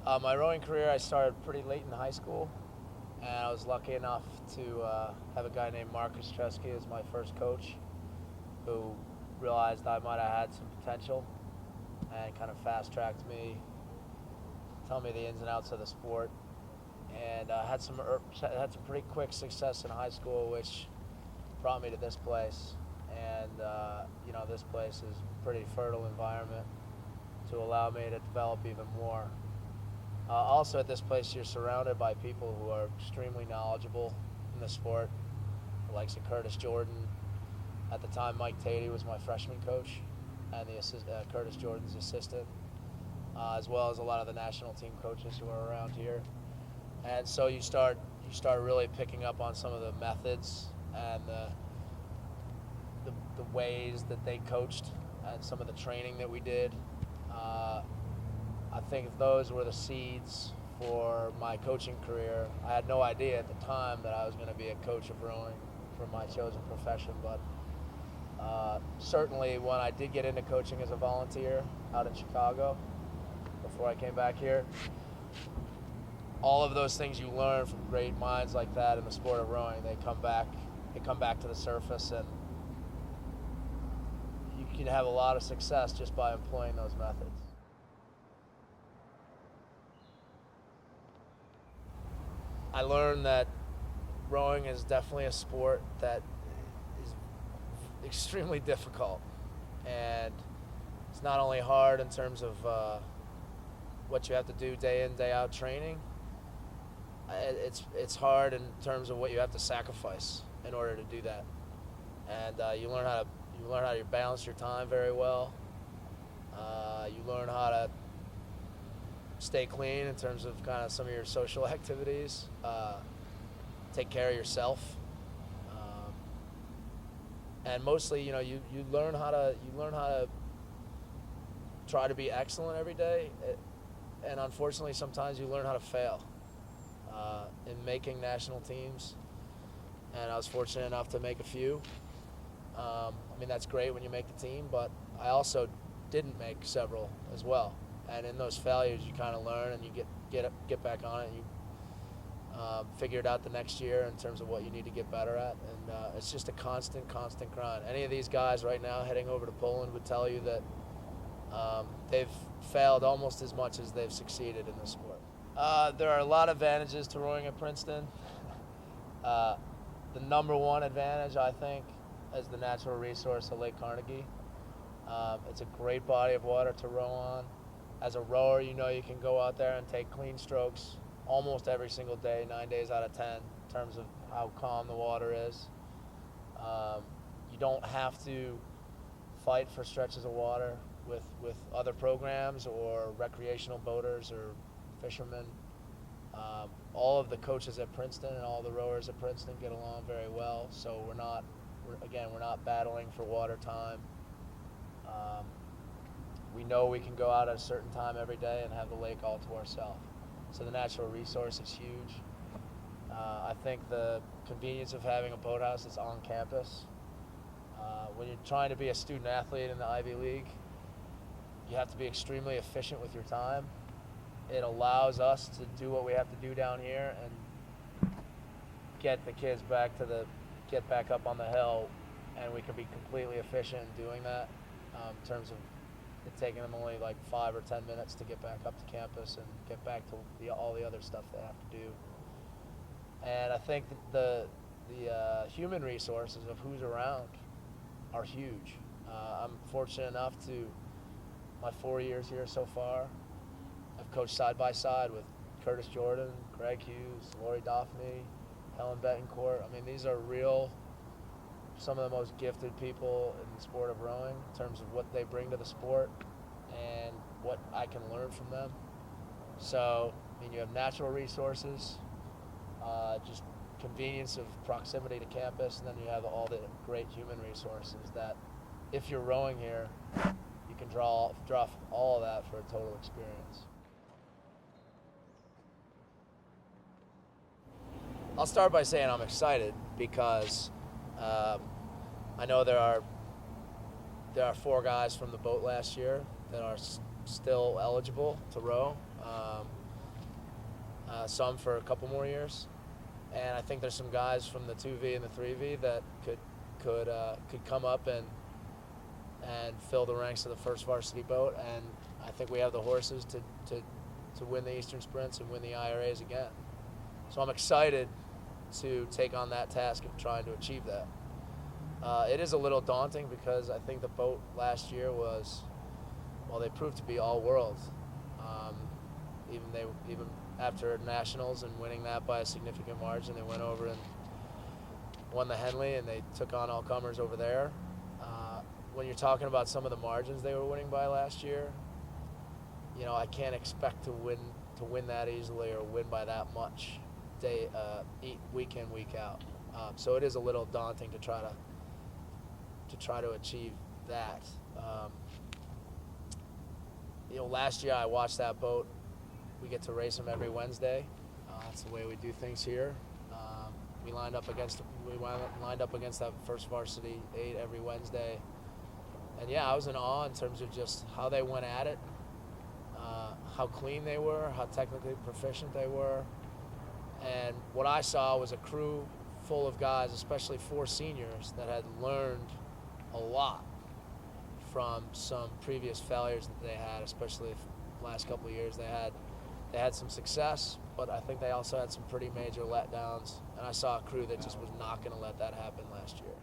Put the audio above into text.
My rowing career, I started pretty late in high school, and I was lucky enough to have a guy named Marty Crotty as my first coach, who realized I might have had some potential and kind of fast-tracked me, telling me the ins and outs of the sport, and had some pretty quick success in high school, which brought me to this place. And this place is a pretty fertile environment to allow me to develop even more. Also, at this place, you're surrounded by people who are extremely knowledgeable in the sport, the likes of Curtis Jordan. At the time, Mike Tatey was my freshman coach, and Curtis Jordan's assistant, as well as a lot of the national team coaches who are around here. And so you start really picking up on some of the methods and the ways that they coached and some of the training that we did. I think those were the seeds for my coaching career. I had no idea at the time that I was going to be a coach of rowing for my chosen profession, but certainly when I did get into coaching as a volunteer out in Chicago before I came back here, all of those things you learn from great minds like that in the sport of rowing, they come back to the surface, and you can have a lot of success just by employing those methods. I learned that rowing is definitely a sport that is extremely difficult, and it's not only hard in terms of what you have to do day in, day out training. It's hard in terms of what you have to sacrifice in order to do that, and you learn how to balance your time very well. You learn how to stay clean in terms of kind of some of your social activities. Take care of yourself, and mostly, you learn how to try to be excellent every day, and unfortunately, sometimes you learn how to fail in making national teams. And I was fortunate enough to make a few. That's great when you make the team, but I also didn't make several as well. And in those failures, you kind of learn, and you get back on it, and you figure it out the next year in terms of what you need to get better at. And it's just a constant grind. Any of these guys right now heading over to Poland would tell you that they've failed almost as much as they've succeeded in this sport. There are a lot of advantages to rowing at Princeton. The number one advantage, I think, is the natural resource of Lake Carnegie. It's a great body of water to row on. As a rower, you can go out there and take clean strokes almost every single day, 9 days out of 10, in terms of how calm the water is. You don't have to fight for stretches of water with other programs or recreational boaters or fishermen. All of the coaches at Princeton and all the rowers at Princeton get along very well, so we're not battling for water time. We know we can go out at a certain time every day and have the lake all to ourselves. So the natural resource is huge. I think the convenience of having a boathouse that's on campus. When you're trying to be a student athlete in the Ivy League, you have to be extremely efficient with your time. It allows us to do what we have to do down here and get the kids back up on the hill, and we can be completely efficient in doing that, in terms of it taking them only like 5 or 10 minutes to get back up to campus and get back to all the other stuff they have to do. And I think that the human resources of who's around are huge. I'm fortunate enough to, my 4 years here so far, I've coached side by side with Curtis Jordan, Greg Hughes, Lori Daphne, Helen Betancourt. These are some of the most gifted people in the sport of rowing in terms of what they bring to the sport and what I can learn from them. So, you have natural resources, just convenience of proximity to campus, and then you have all the great human resources that, if you're rowing here, you can draw all of that for a total experience. I'll start by saying I'm excited because I know there are 4 guys from the boat last year that are still eligible to row. some for a couple more years. And I think there's some guys from the 2V and the 3V that could come up and fill the ranks of the first varsity boat. And I think we have the horses to win the Eastern Sprints and win the IRAs again. So I'm excited to take on that task of trying to achieve that. It is a little daunting because I think the boat last year they proved to be all world. Even after nationals and winning that by a significant margin, they went over and won the Henley, and they took on all comers over there. When you're talking about some of the margins they were winning by last year, I can't expect to win that easily or win by that much week in, week out. So it is a little daunting to try to achieve that. Last year I watched that boat. We get to race them every Wednesday. That's the way we do things here. We lined up against that first varsity 8 every Wednesday. And yeah, I was in awe in terms of just how they went at it, how clean they were, how technically proficient they were. And what I saw was a crew full of guys, especially 4 seniors, that had learned a lot from some previous failures that they had, especially the last couple of years. They had some success, but I think they also had some pretty major letdowns. And I saw a crew that just was not going to let that happen last year.